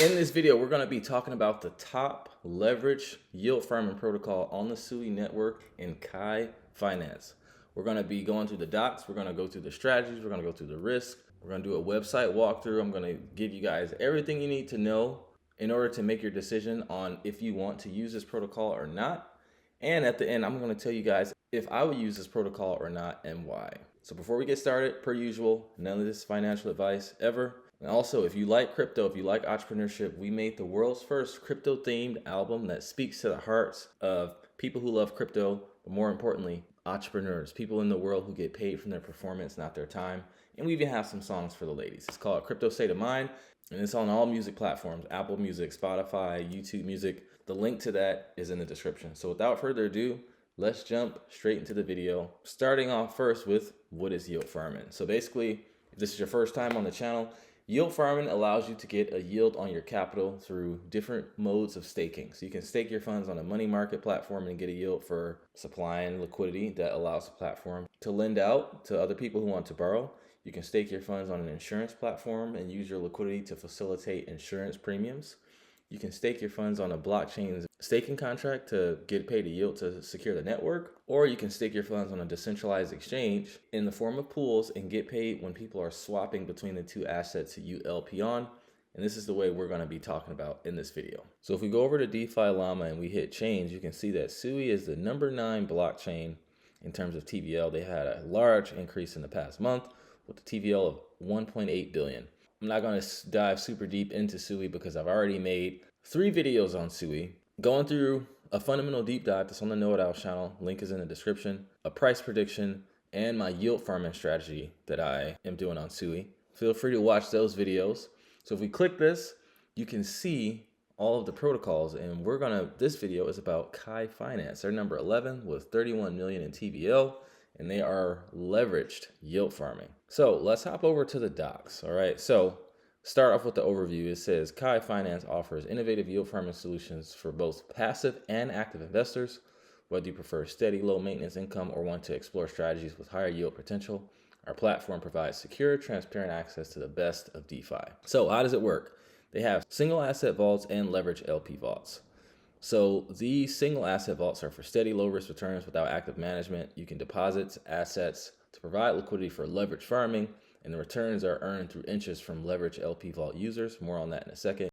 In this video, we're going to be talking about the top leverage yield farming protocol on the SUI network in Kai Finance. We're going to be going through the docs. We're going to go through the strategies. We're going to go through the risk. We're going to do a website walkthrough. I'm going to give you guys everything you need to know in order to make your decision on if you want to use this protocol or not. And at the end, I'm going to tell you guys if I would use this protocol or not and why. So before we get started, per usual, none of this is financial advice ever. And also, if you like crypto, if you like entrepreneurship, we made the world's first crypto-themed album that speaks to the hearts of people who love crypto, but more importantly, entrepreneurs, people in the world who get paid from their performance, not their time. And we even have some songs for the ladies. It's called Crypto State of Mind, and it's on all music platforms, Apple Music, Spotify, YouTube Music. The link to that is in the description. So without further ado, let's jump straight into the video. Starting off first with what is yield farming. So basically, if this is your first time on the channel, yield farming allows you to get a yield on your capital through different modes of staking. So you can stake your funds on a money market platform and get a yield for supply and liquidity that allows the platform to lend out to other people who want to borrow. You can stake your funds on an insurance platform and use your liquidity to facilitate insurance premiums. You can stake your funds on a blockchain staking contract to get paid a yield to secure the network, or you can stake your funds on a decentralized exchange in the form of pools and get paid when people are swapping between the two assets you LP on. And this is the way we're going to be talking about in this video. So if we go over to DeFi Llama and we hit change, you can see that SUI is the number 9 blockchain in terms of TVL. They had a large increase in the past month with a TVL of 1.8 billion. I'm not going to dive super deep into SUI because I've already made 3 videos on SUI, going through a fundamental deep dive that's on the Know It All channel. Link is in the description, a price prediction, and my yield farming strategy that I am doing on SUI. Feel free to watch those videos. So if we click this, you can see all of the protocols, and this video is about Kai Finance. They're number 11 with 31 million in TVL, and they are leveraged yield farming. So let's hop over to the docs. All right, so start off with the overview. It says Kai Finance offers innovative yield farming solutions for both passive and active investors. Whether you prefer steady, low maintenance income or want to explore strategies with higher yield potential, our platform provides secure, transparent access to the best of DeFi. So how does it work? They have single asset vaults and leverage LP vaults. So these single asset vaults are for steady, low risk returns without active management. You can deposit assets to provide liquidity for leverage farming, and the returns are earned through interest from leverage LP vault users. More on that in a second.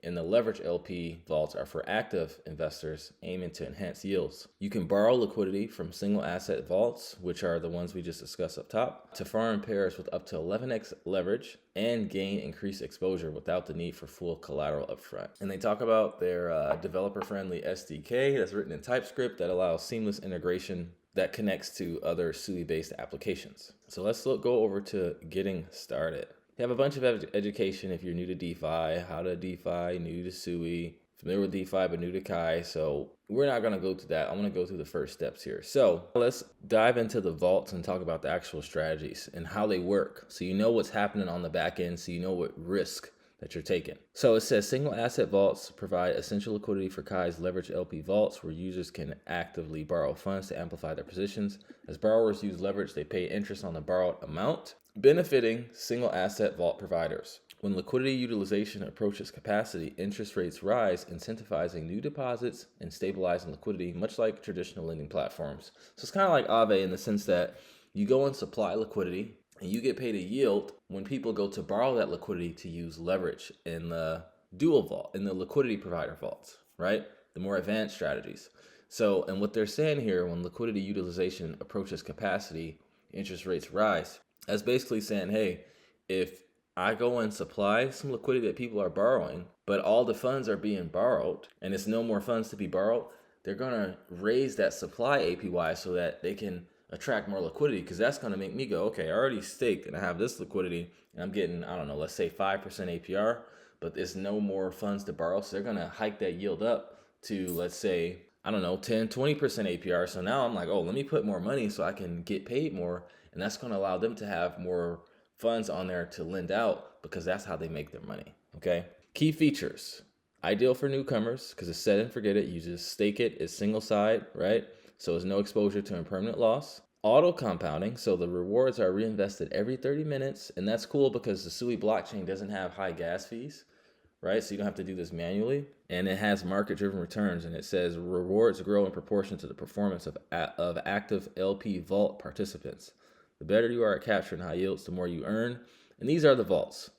And the leverage LP vaults are for active investors aiming to enhance yields. You can borrow liquidity from single asset vaults, which are the ones we just discussed up top, to farm pairs with up to 11x leverage and gain increased exposure without the need for full collateral upfront. And they talk about their developer-friendly SDK that's written in TypeScript that allows seamless integration that connects to other SUI-based applications. So let's go over to getting started. You have a bunch of education if you're new to DeFi, how to DeFi, new to SUI, familiar with DeFi but new to Kai. So we're not going to go through that. I'm going to go through the first steps here. So let's dive into the vaults and talk about the actual strategies and how they work. So you know what's happening on the back end, so you know what risk that you're taking. So it says single asset vaults provide essential liquidity for Kai's leverage LP vaults, where users can actively borrow funds to amplify their positions. As borrowers use leverage, they pay interest on the borrowed amount, benefiting single asset vault providers. When liquidity utilization approaches capacity, interest rates rise, incentivizing new deposits and stabilizing liquidity, much like traditional lending platforms. So it's kind of like Aave in the sense that you go and supply liquidity, and you get paid a yield when people go to borrow that liquidity to use leverage in the dual vault, in the liquidity provider vaults, right? The more advanced strategies. So, and what they're saying here, when liquidity utilization approaches capacity, interest rates rise. That's basically saying, hey, if I go and supply some liquidity that people are borrowing, but all the funds are being borrowed and it's no more funds to be borrowed, they're going to raise that supply APY so that they can attract more liquidity, because that's going to make me go, okay, I already staked and I have this liquidity and I'm getting, I don't know, let's say 5% APR, but there's no more funds to borrow. So they're going to hike that yield up to, let's say, I don't know, 10, 20% APR. So now I'm like, oh, let me put more money so I can get paid more. And that's going to allow them to have more funds on there to lend out, because that's how they make their money. Okay. Key features. Ideal for newcomers because it's set and forget it. You just stake it. It's single side, right? So there's no exposure to impermanent loss. Auto compounding, so the rewards are reinvested every 30 minutes, and that's cool because the SUI blockchain doesn't have high gas fees, right? So you don't have to do this manually. And it has market-driven returns, and it says rewards grow in proportion to the performance of active LP vault participants. The better you are at capturing high yields, the more you earn. And these are the vaults,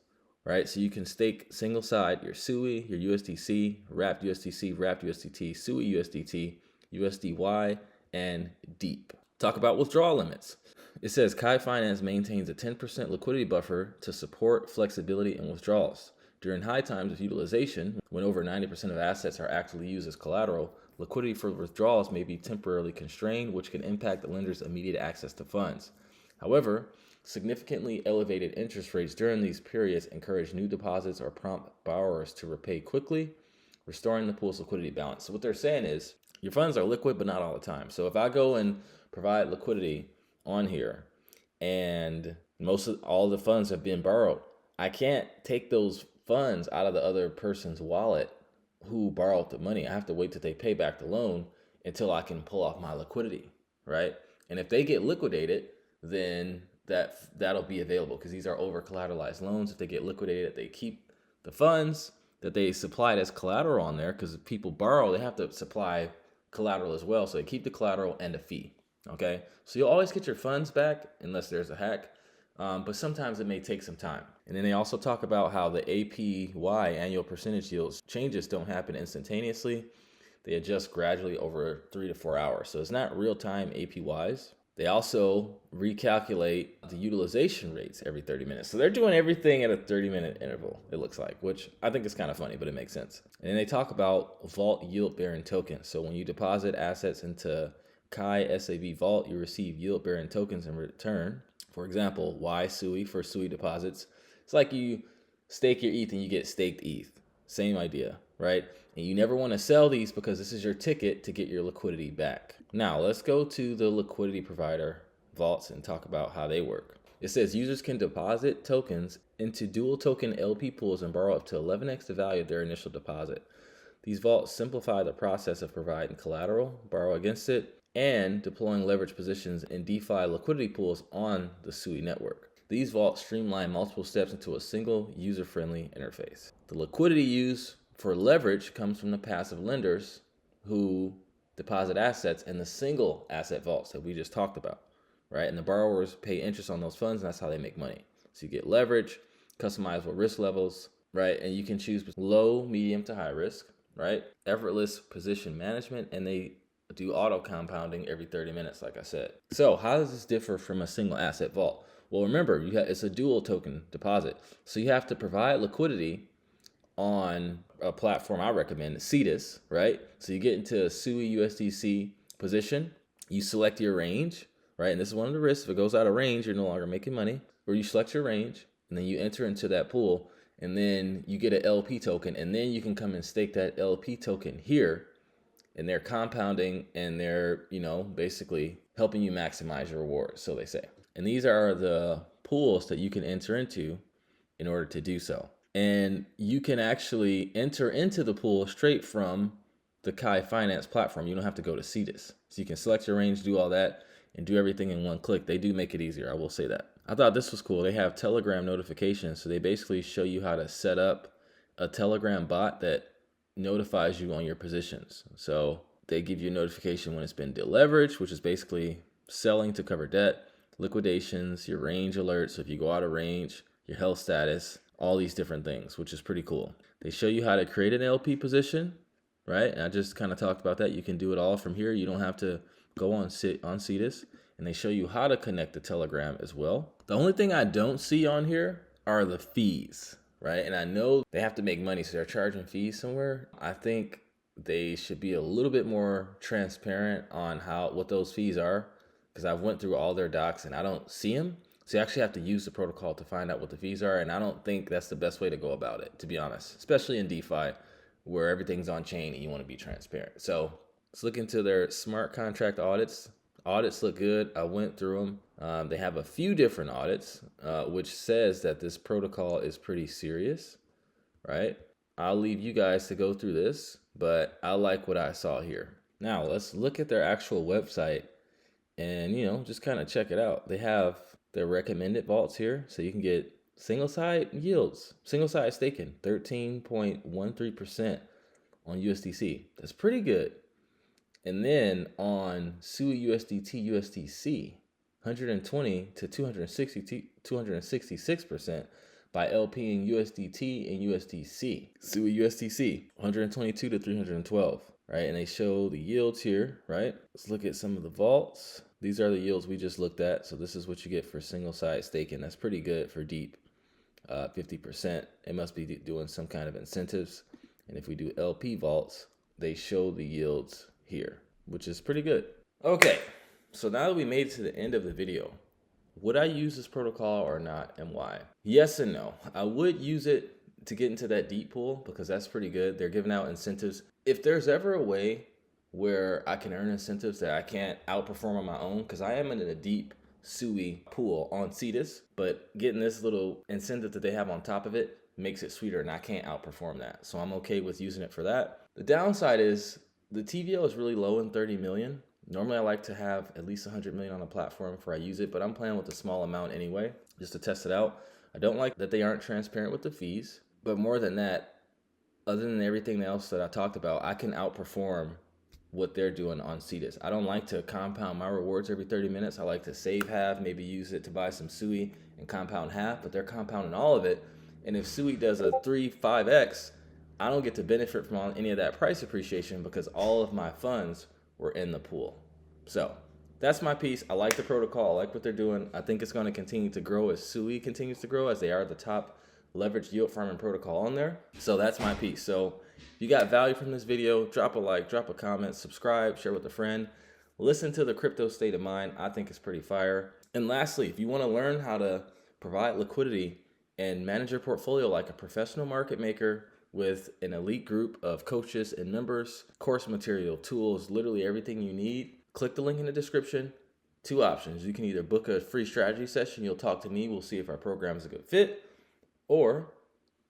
right? So you can stake single side your SUI, your USDC, wrapped USDC, wrapped USDT, SUI USDT, USDY, and deep. Talk about withdrawal limits. It says Kai Finance maintains a 10% liquidity buffer to support flexibility in withdrawals. During high times of utilization, when over 90% of assets are actively used as collateral, liquidity for withdrawals may be temporarily constrained, which can impact the lender's immediate access to funds. However, significantly elevated interest rates during these periods encourage new deposits or prompt borrowers to repay quickly, restoring the pool's liquidity balance. So what they're saying is your funds are liquid, but not all the time. So if I go and provide liquidity on here and all the funds have been borrowed, I can't take those funds out of the other person's wallet who borrowed the money. I have to wait till they pay back the loan until I can pull off my liquidity, right? And if they get liquidated, then that'll be available because these are over collateralized loans. If they get liquidated, they keep the funds that they supplied as collateral on there, because if people borrow, they have to supply collateral as well. So they keep the collateral and a fee. Okay, so you'll always get your funds back unless there's a hack. But sometimes it may take some time. And then they also talk about how the APY, annual percentage yields, changes don't happen instantaneously. They adjust gradually over 3 to 4 hours. So it's not real-time APYs. They also recalculate the utilization rates every 30 minutes. So they're doing everything at a 30-minute interval, it looks like, which I think is kind of funny, but it makes sense. And then they talk about vault yield-bearing tokens. So when you deposit assets into Kai SAV Vault, you receive yield-bearing tokens in return. For example, SUI for SUI deposits. It's like you stake your ETH and you get staked ETH. Same idea, right? And you never want to sell these because this is your ticket to get your liquidity back. Now, let's go to the liquidity provider vaults and talk about how they work. It says users can deposit tokens into dual token LP pools and borrow up to 11x the value of their initial deposit. These vaults simplify the process of providing collateral, borrow against it, and deploying leverage positions in DeFi liquidity pools on the SUI network. These vaults streamline multiple steps into a single user-friendly interface. The liquidity used for leverage comes from the passive lenders who deposit assets in the single asset vaults that we just talked about, right? And the borrowers pay interest on those funds, and that's how they make money. So you get leverage, customizable risk levels, right? And you can choose low, medium to high risk, right? Effortless position management, and they do auto compounding every 30 minutes, like I said. So how does this differ from a single asset vault? Well, remember, it's a dual token deposit. So you have to provide liquidity on a platform I recommend, Cetus, right? So you get into a SUI USDC position, you select your range, right? And this is one of the risks. If it goes out of range, you're no longer making money. Or you select your range, and then you enter into that pool, and then you get an LP token, and then you can come and stake that LP token here. And they're compounding, and they're, basically helping you maximize your rewards, so they say. And these are the pools that you can enter into in order to do so. And you can actually enter into the pool straight from the Kai Finance platform. You don't have to go to Cetus. So you can select your range, do all that, and do everything in one click. They do make it easier, I will say that. I thought this was cool. They have Telegram notifications. So they basically show you how to set up a Telegram bot that notifies you on your positions. So they give you a notification when it's been deleveraged, which is basically selling to cover debt, liquidations, your range alerts. So if you go out of range, your health status, all these different things, which is pretty cool. They show you how to create an LP position, right? And I just kind of talked about that. You can do it all from here. You don't have to go on Cetus. And they show you how to connect to Telegram as well. The only thing I don't see on here are the fees, right? And I know they have to make money, so they're charging fees somewhere. I think they should be a little bit more transparent on what those fees are, because I've went through all their docs and I don't see them. So you actually have to use the protocol to find out what the fees are, and I don't think that's the best way to go about it, to be honest, especially in DeFi where everything's on chain and you want to be transparent. So let's look into their smart contract audits. Audits look good. I went through them. They have a few different audits, which says that this protocol is pretty serious, right? I'll leave you guys to go through this, but I like what I saw here. Now let's look at their actual website and, just kind of check it out. They have their recommended vaults here, so you can get Single side yields, single side staking, 13.13% on USDC. That's pretty good. And then on SUI USDT USDC, 120 to 266% by LP in USDT and USDC. SUI USDC, 122 to 312, right? And they show the yields here, right? Let's look at some of the vaults. These are the yields we just looked at. So this is what you get for single side staking. That's pretty good for deep. 50%. It must be doing some kind of incentives. And if we do LP vaults, they show the yields here, which is pretty good. Okay, so now that we made it to the end of the video, would I use this protocol or not, and why? Yes and no. I would use it to get into that deep pool because that's pretty good. They're giving out incentives. If there's ever a way where I can earn incentives that I can't outperform on my own, because I am in a deep SUI pool on Cetus, but getting this little incentive that they have on top of it makes it sweeter, and I can't outperform that. So I'm okay with using it for that. The downside is the TVL is really low in 30 million. Normally I like to have at least 100 million on a platform before I use it, but I'm playing with a small amount anyway, just to test it out. I don't like that they aren't transparent with the fees, but more than that, other than everything else that I talked about, I can outperform what they're doing on Cetus. I don't like to compound my rewards every 30 minutes. I like to save half, maybe use it to buy some SUI and compound half, but they're compounding all of it. And if SUI does a 3-5x, I don't get to benefit from any of that price appreciation because all of my funds were in the pool. So that's my piece. I like the protocol. I like what they're doing. I think it's going to continue to grow as SUI continues to grow, as they are the top leveraged yield farming protocol on there. So that's my piece. So if you got value from this video, drop a like, drop a comment, subscribe, share with a friend. Listen to the Crypto State of Mind. I think it's pretty fire. And lastly, if you want to learn how to provide liquidity and manage your portfolio like a professional market maker with an elite group of coaches and members, course material, tools, literally everything you need, click the link in the description. 2 options. You can either book a free strategy session. You'll talk to me. We'll see if our program is a good fit. Or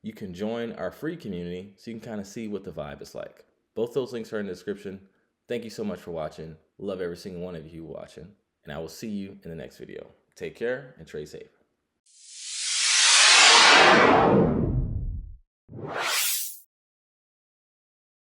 you can join our free community so you can kind of see what the vibe is like. Both those links are in the description. Thank you so much for watching. Love every single one of you watching. And I will see you in the next video. Take care and trade safe.